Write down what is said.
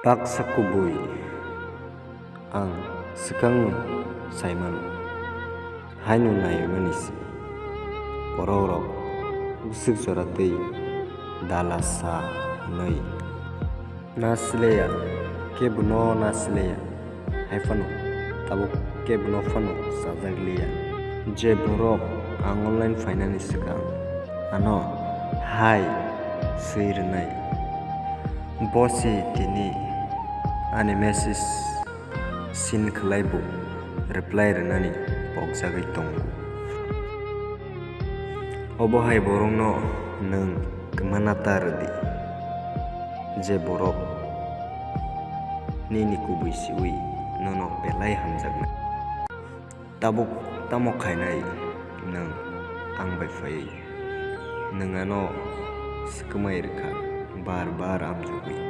Baksa kubui ang sekang saiman hainu nai manisi pororok busuk soratei dalasa nei nasleya kebuno nasleya haifano tabo kebuno fano sajagleya je borok ang online finance sekang ano hai seirnai bosi tini ani message sin khlaibo reply rnani pokjagai tongo obo hai borongno nung kmanatar di je borok nini kubui siwi nono belai hamjakna tabuk tamok khainai nung ang bai phai nungano skmai rkha bar bar amjugui